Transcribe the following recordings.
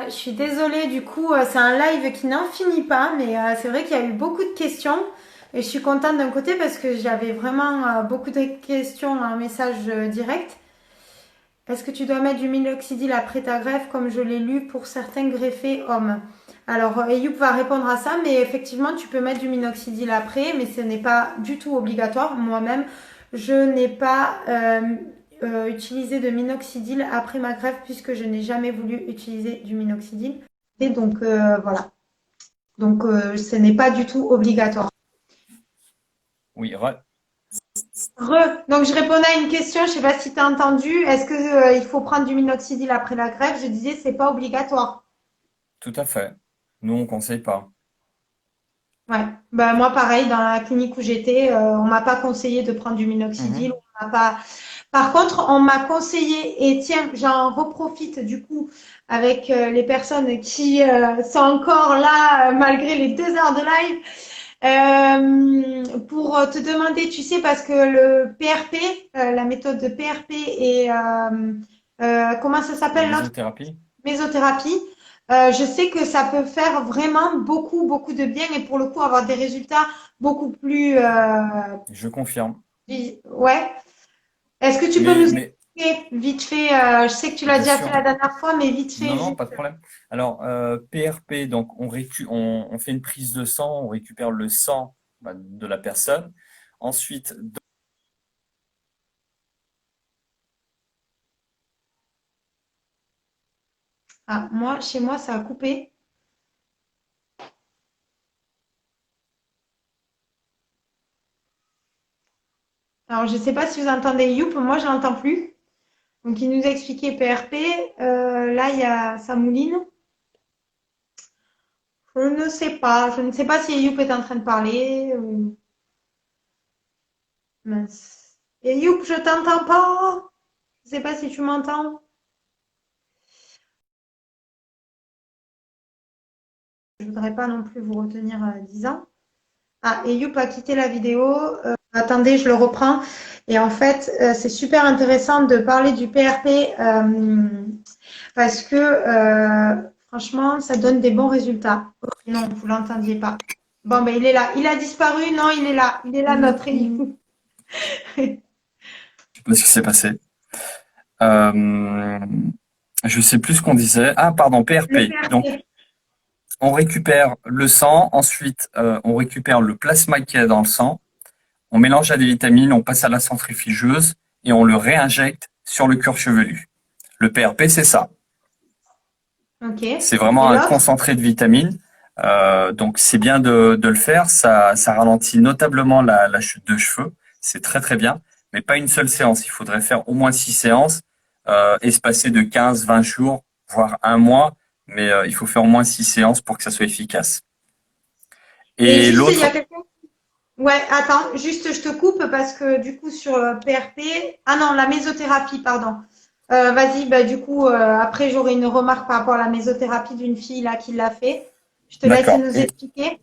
Je suis désolée, du coup, c'est un live qui n'en finit pas, mais c'est vrai qu'il y a eu beaucoup de questions. Et je suis contente d'un côté parce que j'avais vraiment beaucoup de questions en message direct. Est-ce que tu dois mettre du minoxidil après ta greffe, comme je l'ai lu pour certains greffés hommes? Alors, Eyup va répondre à ça, mais effectivement, tu peux mettre du minoxidil après, mais ce n'est pas du tout obligatoire. Moi-même, je n'ai pas utilisé de minoxidil après ma greffe puisque je n'ai jamais voulu utiliser du minoxidil. Et donc, voilà. Donc, ce n'est pas du tout obligatoire. Oui, Donc, je répondais à une question, je ne sais pas si tu as entendu. Est-ce que, il faut prendre du minoxidil après la greffe? Je disais, c'est pas obligatoire. tout à fait. Nous, on conseille pas. Ouais. Bah, moi, pareil, dans la clinique où j'étais, on m'a pas conseillé de prendre du minoxidil. Mhm. On m'a pas... Par contre, on m'a conseillé, et tiens, j'en reprofite du coup avec les personnes qui sont encore là malgré les 2 heures de live, pour te demander, tu sais, parce que le PRP, la méthode de PRP et comment ça La s'appelle l'autre? mésothérapie, Mésothérapie. Je sais que ça peut faire vraiment beaucoup, beaucoup de bien et pour le coup avoir des résultats beaucoup plus, je confirme. ouais. Est-ce que tu peux Mais, nous mais expliquer vite fait, je sais que tu l'as bien déjà fait sûr, la dernière fois, mais vite non, fait, non, juste. pas de problème. Alors, PRP, donc on fait une prise de sang, on récupère le sang de la personne. Ensuite, Ah, moi, chez moi, ça a coupé. Alors, je ne sais pas si vous entendez Youp, moi, je l'entends plus. Donc, il nous a expliqué PRP. Là, il y a ça mouline. Je ne sais pas. Je ne sais pas si Youp est en train de parler. Mince. Et Youp, je t'entends pas. Je ne sais pas si tu m'entends. Je voudrais pas non plus vous retenir 10 ans. Ah, et Youp a quitté la vidéo. Attendez, je le reprends. Et en fait, c'est super intéressant de parler du PRP parce que franchement, ça donne des bons résultats. Non, vous l'entendiez pas. Bon, ben il est là. Il a disparu. Non, il est là. Il est là, notre Youp. je sais pas ce qui s'est passé. Euh, je sais plus ce qu'on disait. Ah, pardon, Le PRP. Donc, PRP. on récupère le sang. Ensuite, on récupère le plasma qu'il y a dans le sang. On mélange à des vitamines, on passe à la centrifugeuse et on le réinjecte sur le cuir chevelu. Le PRP, c'est ça. Ok. C'est Et vraiment un l'autre? concentré de vitamines. Donc c'est bien de le faire. Ça ralentit notablement la chute de cheveux. C'est très très bien. Mais pas une seule séance. Il faudrait faire au moins 6 séances, espacées de 15, 20 jours, voire un mois. Mais il faut faire au moins 6 séances pour que ça soit efficace. Et Et juste, il y a l'autre, quelqu'un. Ouais, attends, juste je te coupe parce que du coup sur PRP, ah non, la mésothérapie, pardon. Vas-y, bah du coup après j'aurai une remarque par rapport à la mésothérapie d'une fille là qui l'a fait. Je te laisse d'accord. nous expliquer.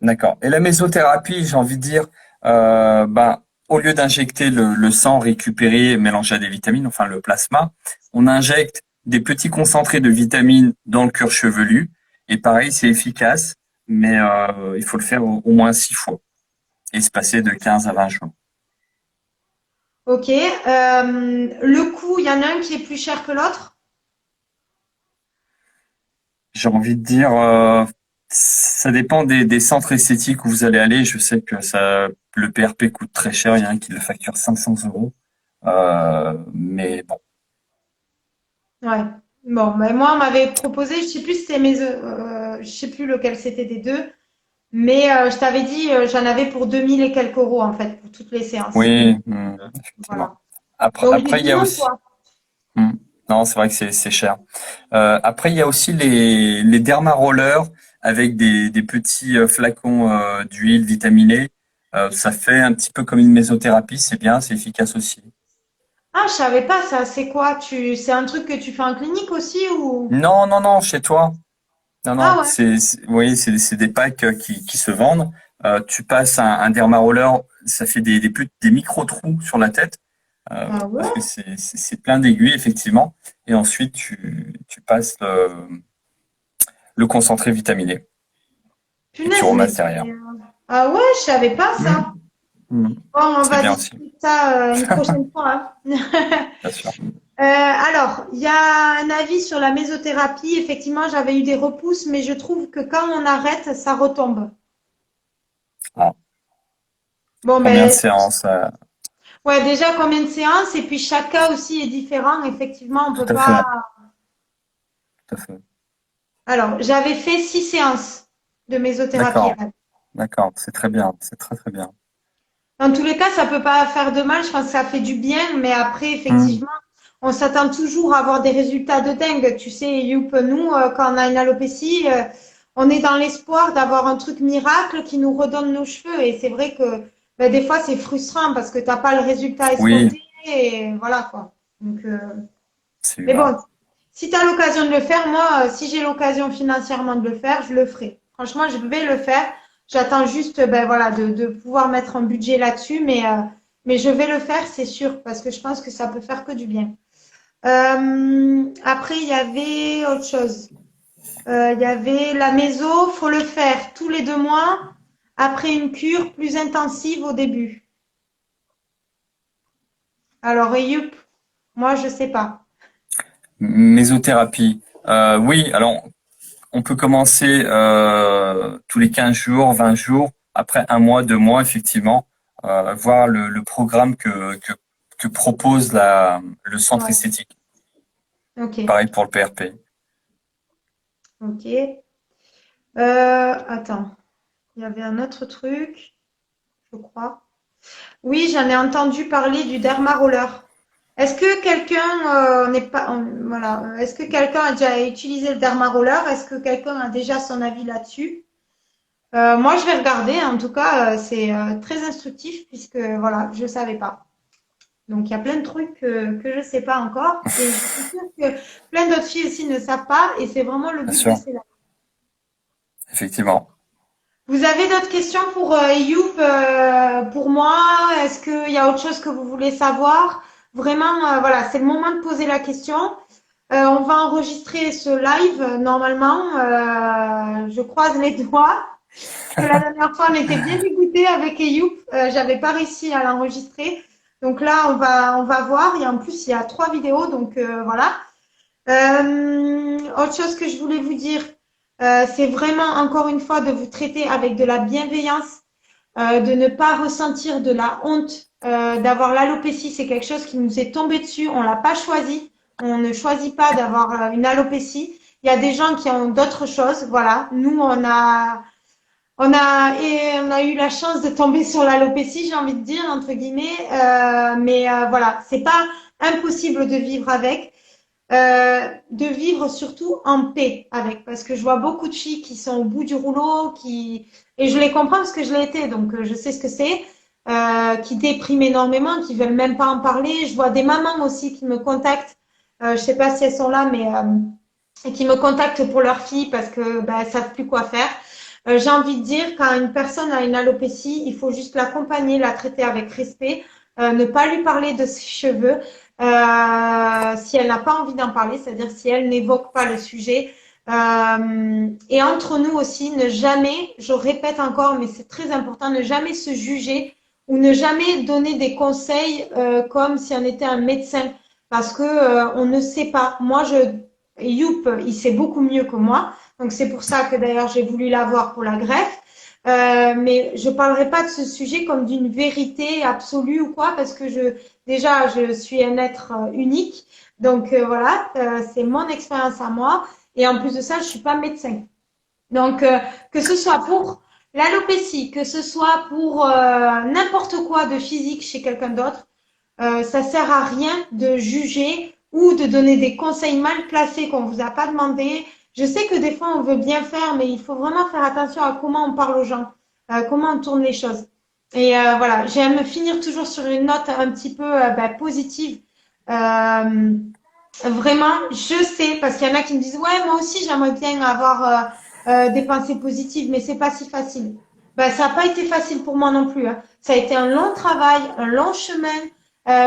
D'accord. Et la mésothérapie, j'ai envie de dire, au lieu d'injecter le sang récupéré mélangé à des vitamines, enfin le plasma, on injecte des petits concentrés de vitamines dans le cuir chevelu. Et pareil, c'est efficace, mais il faut le faire au moins 6 fois, espacé de 15 à 20 jours. Ok. Le coût, il y en a un qui est plus cher que l'autre. J'ai envie de dire, ça dépend des centres esthétiques où vous allez aller. Je sais que le PRP coûte très cher. Il y en a un qui le facture 500 euros. Mais bon. Ouais. Bon, mais moi on m'avait proposé, je sais plus si c'était je sais plus lequel c'était des deux, mais je t'avais dit j'en avais pour 2000 et quelques euros en fait pour toutes les séances. Oui, effectivement. Voilà. Après, Donc j'ai après, il dit y a non aussi. quoi. Hmm. Non, c'est vrai que c'est cher. Après, il y a aussi les dermarollers avec des petits flacons d'huile vitaminée. Ça fait un petit peu comme une mésothérapie. C'est bien, c'est efficace aussi. Ah, je savais pas ça. C'est quoi? C'est un truc que tu fais en clinique aussi ou? Non, non, non, chez toi. Non, Ah non, ouais. oui, c'est des packs qui se vendent. Tu passes un dermaroller, ça fait des micro-trous sur la tête. Ah Parce ouais. que c'est plein d'aiguilles, effectivement. Et ensuite, tu passes. le concentré vitaminé. Et tu Punaise, mais remasses derrière. ah ouais, je savais pas Mhm. ça. Mhm. Bon, on C'est va bien aussi, discuter de ça une prochaine fois, hein. bien sûr. Alors, il y a un avis sur la mésothérapie. Effectivement, j'avais eu des repousses, mais je trouve que quand on arrête, ça retombe. Ah. Bon, Combien de ben, séances? ouais, déjà combien de séances? Et puis chaque cas aussi est différent. Effectivement, on Tout peut à pas. fait, tout à fait. Alors, j'avais fait 6 séances de mésothérapie. D'accord, d'accord. C'est très bien. C'est très, très bien. Dans tous les cas, ça peut pas faire de mal. Je pense que ça fait du bien, mais après, Mhm. effectivement, on s'attend toujours à avoir des résultats de dingue. Tu sais, Youp, nous, quand on a une alopécie, on est dans l'espoir d'avoir un truc miracle qui nous redonne nos cheveux. Et c'est vrai que ben, des fois, c'est frustrant parce que t'as pas le résultat Oui, escompté. Et voilà quoi. Donc, c'est mais humain. bon, si tu as l'occasion de le faire, moi, si j'ai l'occasion financièrement de le faire, je le ferai. Franchement, je vais le faire. J'attends juste, ben voilà, de pouvoir mettre un budget là-dessus, mais je vais le faire, c'est sûr, parce que je pense que ça peut faire que du bien. Après, il y avait autre chose. Il y avait la méso, faut le faire tous les 2 mois après une cure plus intensive au début. Alors, Youp, moi, je sais pas. Mésothérapie. Oui, alors on peut commencer tous les 15 jours, 20 jours, après un mois, 2 mois, effectivement, voir le programme que propose le centre Ouais, esthétique. ok, Pareil pour le PRP. ok. Attends. Il y avait un autre truc, je crois. Oui, j'en ai entendu parler du derma roller. Est-ce que quelqu'un n'est pas, voilà, est-ce que quelqu'un a déjà utilisé le derma roller? Est-ce que quelqu'un a déjà son avis là-dessus? Moi, je vais regarder. En tout cas, c'est très instructif puisque voilà, je savais pas. Donc, il y a plein de trucs que je sais pas encore et je suis sûre que plein d'autres filles aussi ne savent pas et c'est vraiment le Bien but de sûr, ces lives. effectivement. Vous avez d'autres questions pour Youp, pour moi? Est-ce qu'il y a autre chose que vous voulez savoir? Vraiment, voilà, c'est le moment de poser la question. On va enregistrer ce live normalement. Je croise les doigts. Parce que la dernière fois, on était bien dégoûtés avec Youp. J'avais pas réussi à l'enregistrer. Donc là, on va voir. Et en plus, il y a 3 vidéos. Donc voilà. Autre chose que je voulais vous dire, c'est vraiment encore une fois de vous traiter avec de la bienveillance, de ne pas ressentir de la honte, d'avoir l'alopécie. C'est quelque chose qui nous est tombé dessus. On l'a pas choisi. On ne choisit pas d'avoir une alopécie. Il y a des gens qui ont d'autres choses. Voilà. Nous, on a eu la chance de tomber sur l'alopécie, j'ai envie de dire, entre guillemets. Mais voilà, c'est pas impossible de vivre avec. De vivre surtout en paix avec, parce que je vois beaucoup de filles qui sont au bout du rouleau, et je les comprends parce que je l'ai été, donc je sais ce que c'est, qui dépriment énormément, qui veulent même pas en parler. Je vois des mamans aussi qui me contactent, je sais pas si elles sont là, mais et qui me contactent pour leur fille parce que bah, elles savent plus quoi faire. J'ai envie de dire, quand une personne a une alopécie, il faut juste l'accompagner, la traiter avec respect, ne pas lui parler de ses cheveux, si elle n'a pas envie d'en parler, c'est-à-dire si elle n'évoque pas le sujet. Et entre nous aussi, ne jamais, je répète encore, mais c'est très important, ne jamais se juger ou ne jamais donner des conseils comme si on était un médecin, parce que on ne sait pas. Moi, Youp, il sait beaucoup mieux que moi, donc c'est pour ça que d'ailleurs j'ai voulu l'avoir pour la greffe. Mais je parlerai pas de ce sujet comme d'une vérité absolue ou quoi, parce que déjà, je suis un être unique. Donc voilà, c'est mon expérience à moi. Et en plus de ça, je suis pas médecin. Donc que ce soit pour l'alopécie, que ce soit pour n'importe quoi de physique chez quelqu'un d'autre, ça sert à rien de juger ou de donner des conseils mal placés qu'on vous a pas demandé. Je sais que des fois on veut bien faire, mais il faut vraiment faire attention à comment on parle aux gens, comment on tourne les choses. Et voilà, j'aime finir toujours sur une note un petit peu positive. Euh, Vraiment, je sais, parce qu'il y en a qui me disent, ouais, moi aussi j'aimerais bien avoir des pensées positives, mais c'est pas si facile. Ben, ça n'a pas été facile pour moi non plus, hein. Ça a été un long travail, un long chemin.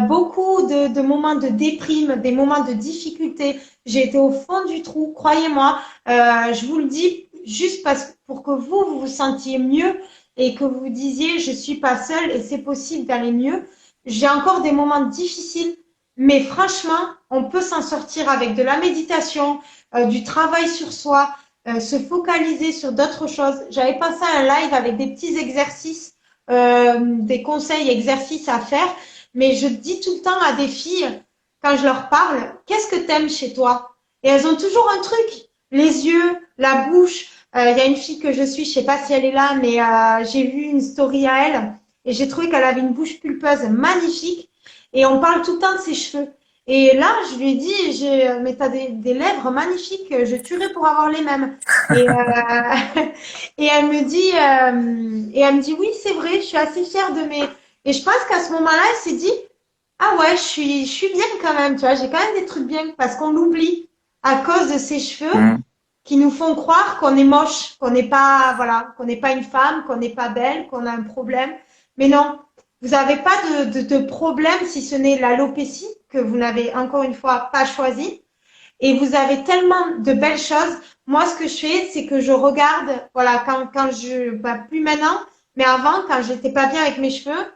beaucoup de moments de déprime, des moments de difficulté. J'ai été au fond du trou, croyez-moi. Je vous le dis juste pour que vous vous sentiez mieux et que vous vous disiez, je suis pas seule et c'est possible d'aller mieux. J'ai encore des moments difficiles, mais franchement, on peut s'en sortir avec de la méditation, du travail sur soi, se focaliser sur d'autres choses. J'avais pensé à un live avec des petits exercices, des conseils, exercices à faire. Mais je dis tout le temps à des filles, quand je leur parle, qu'est-ce que t'aimes chez toi? Et elles ont toujours un truc. Les yeux, la bouche. Il y a une fille que je suis, je sais pas si elle est là, mais j'ai vu une story à elle et j'ai trouvé qu'elle avait une bouche pulpeuse magnifique. Et on parle tout le temps de ses cheveux. Et là, je lui ai dit, mais t'as des lèvres magnifiques, je tuerais pour avoir les mêmes. Et, et elle me dit, oui, c'est vrai, je suis assez fière de mes. Et je pense qu'à ce moment-là, elle s'est dit, ah ouais, je suis bien quand même, tu vois, j'ai quand même des trucs bien parce qu'on l'oublie à cause de ses cheveux Mm. qui nous font croire qu'on est moche, qu'on n'est pas, voilà, qu'on n'est pas une femme, qu'on n'est pas belle, qu'on a un problème. Mais non, vous n'avez pas de problème si ce n'est l'alopécie que vous n'avez encore une fois pas choisi. Et vous avez tellement de belles choses. Moi, ce que je fais, c'est que je regarde, voilà, plus maintenant, mais avant, quand j'étais pas bien avec mes cheveux,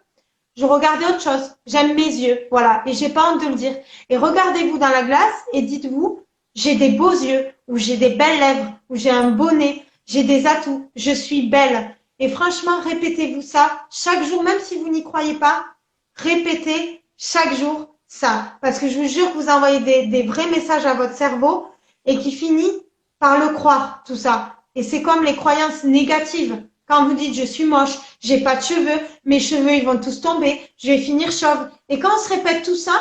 je regardais autre chose. J'aime mes yeux, voilà. Et j'ai pas honte de le dire. Et regardez-vous dans la glace et dites-vous, j'ai des beaux yeux, ou j'ai des belles lèvres, ou j'ai un beau nez, j'ai des atouts, je suis belle. Et franchement, répétez-vous ça chaque jour, même si vous n'y croyez pas. Répétez chaque jour ça. Parce que je vous jure que vous envoyez des vrais messages à votre cerveau et qui finit par le croire, tout ça. Et c'est comme les croyances négatives. Quand vous dites je suis moche, j'ai pas de cheveux, mes cheveux ils vont tous tomber, je vais finir chauve. Et quand on se répète tout ça,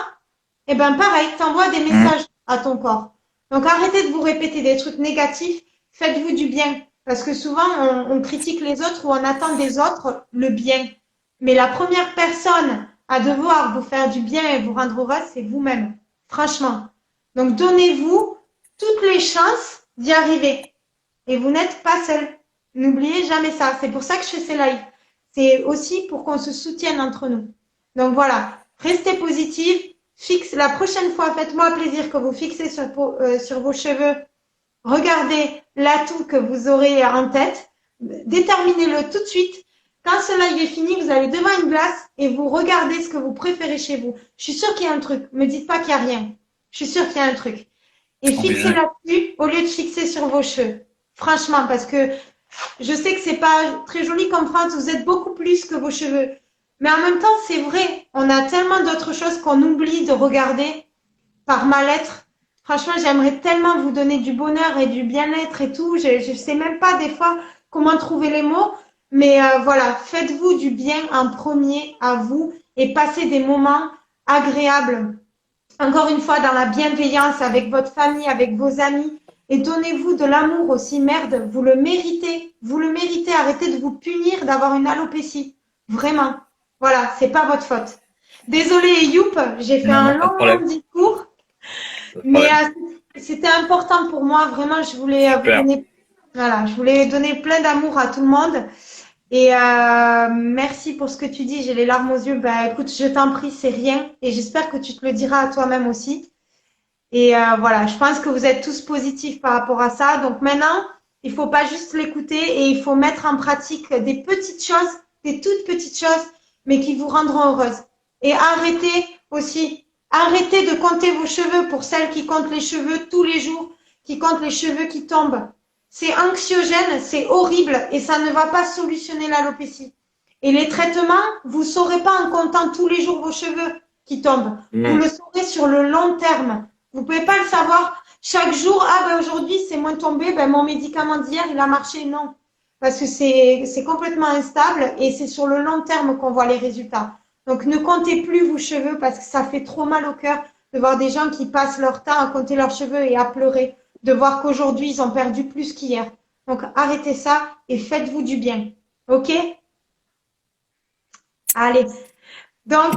eh ben pareil, t'envoies des Mm. messages à ton corps. Donc arrêtez de vous répéter des trucs négatifs, faites-vous du bien. Parce que souvent on critique les autres ou on attend des autres le bien. Mais la première personne à devoir vous faire du bien et vous rendre heureuse, c'est vous-même. Franchement. Donc donnez-vous toutes les chances d'y arriver. Et vous n'êtes pas seul. N'oubliez jamais ça. C'est pour ça que je fais ces lives. C'est aussi pour qu'on se soutienne entre nous. Donc voilà, restez positive. Fixe la prochaine fois, faites-moi plaisir que vous fixez sur vos cheveux. Regardez l'atout que vous aurez en tête. Déterminez-le tout de suite. Quand ce live est fini, vous allez devant une glace et vous regardez ce que vous préférez chez vous. Je suis sûre qu'il y a un truc. Me dites pas qu'il n'y a rien. Je suis sûre qu'il y a un truc. Et fixez Obligé. là-dessus au lieu de fixer sur vos cheveux. Franchement, parce que je sais que c'est pas très joli comme phrase, vous êtes beaucoup plus que vos cheveux. Mais en même temps, c'est vrai, on a tellement d'autres choses qu'on oublie de regarder par mal-être. Franchement, j'aimerais tellement vous donner du bonheur et du bien-être et tout. Je sais même pas des fois comment trouver les mots. Mais voilà, faites-vous du bien en premier à vous et passez des moments agréables. Encore une fois, dans la bienveillance avec votre famille, avec vos amis. Et donnez-vous de l'amour aussi, merde, vous le méritez. Vous le méritez, arrêtez de vous punir d'avoir une alopécie. Vraiment. Voilà, c'est pas votre faute. Désolée, Youp, j'ai fait Non, un non, pas de long problème. discours, Pas de mais problème. c'était important pour moi. Vraiment, je voulais vous Super. donner, voilà, je voulais donner plein d'amour à tout le monde. Et merci pour ce que tu dis. J'ai les larmes aux yeux. Bah, écoute, je t'en prie, c'est rien. Et j'espère que tu te le diras à toi-même aussi. Et voilà, je pense que vous êtes tous positifs par rapport à ça. Donc maintenant, il faut pas juste l'écouter et il faut mettre en pratique des petites choses, des toutes petites choses, mais qui vous rendront heureuse. Et arrêtez aussi, arrêtez de compter vos cheveux pour celles qui comptent les cheveux tous les jours, qui comptent les cheveux qui tombent. C'est anxiogène, c'est horrible et ça ne va pas solutionner l'alopécie. Et les traitements, vous ne saurez pas en comptant tous les jours vos cheveux qui tombent. Vous Mm. le saurez sur le long terme. Vous pouvez pas le savoir chaque jour. Ah ben aujourd'hui c'est moins tombé. Ben mon médicament d'hier il a marché. Non, parce que c'est complètement instable et c'est sur le long terme qu'on voit les résultats. Donc ne comptez plus vos cheveux parce que ça fait trop mal au cœur de voir des gens qui passent leur temps à compter leurs cheveux et à pleurer, de voir qu'aujourd'hui ils ont perdu plus qu'hier. Donc arrêtez ça et faites-vous du bien. Ok? Allez. Donc,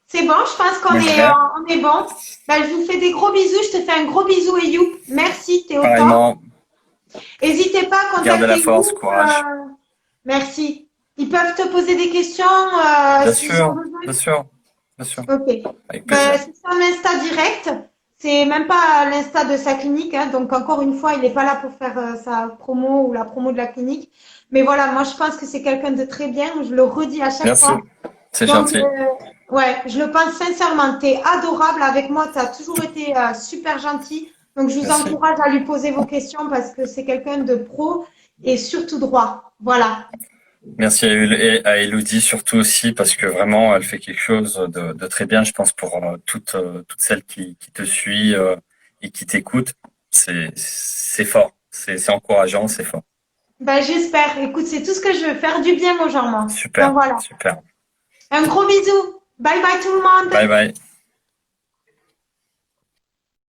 c'est bon, je pense Mais je vais, on est bon. Ben, je vous fais des gros bisous. Je te fais un gros bisou, Youp. Merci, t'es au top. pareillement, N'hésitez pas à garde la contacter force, Youp. courage. Merci. Ils peuvent te poser des questions Bien s'ils ont sûr, besoin. bien sûr. bien sûr, Ok. avec Ben, plaisir. c'est son Insta direct. C'est même pas l'Insta de sa clinique, hein. Donc encore une fois, il n'est pas là pour faire sa promo ou la promo de la clinique. Mais voilà, moi je pense que c'est quelqu'un de très bien. Je le redis à chaque Merci, fois. c'est Donc gentil. ouais, je le pense sincèrement. T'es adorable avec moi. Tu as toujours été super gentil. Donc je vous Merci. encourage à lui poser vos questions parce que c'est quelqu'un de pro et surtout droit. Voilà. Merci à Elodie surtout aussi parce que vraiment elle fait quelque chose de très bien, je pense, pour toutes celles qui te suivent et qui t'écoutent. C'est fort, c'est encourageant, c'est fort. Ben j'espère. Écoute, c'est tout ce que je veux, faire du bien aux gens, moi. Donc Super, voilà. super. Un gros bisou. Bye bye tout le Bye monde. bye.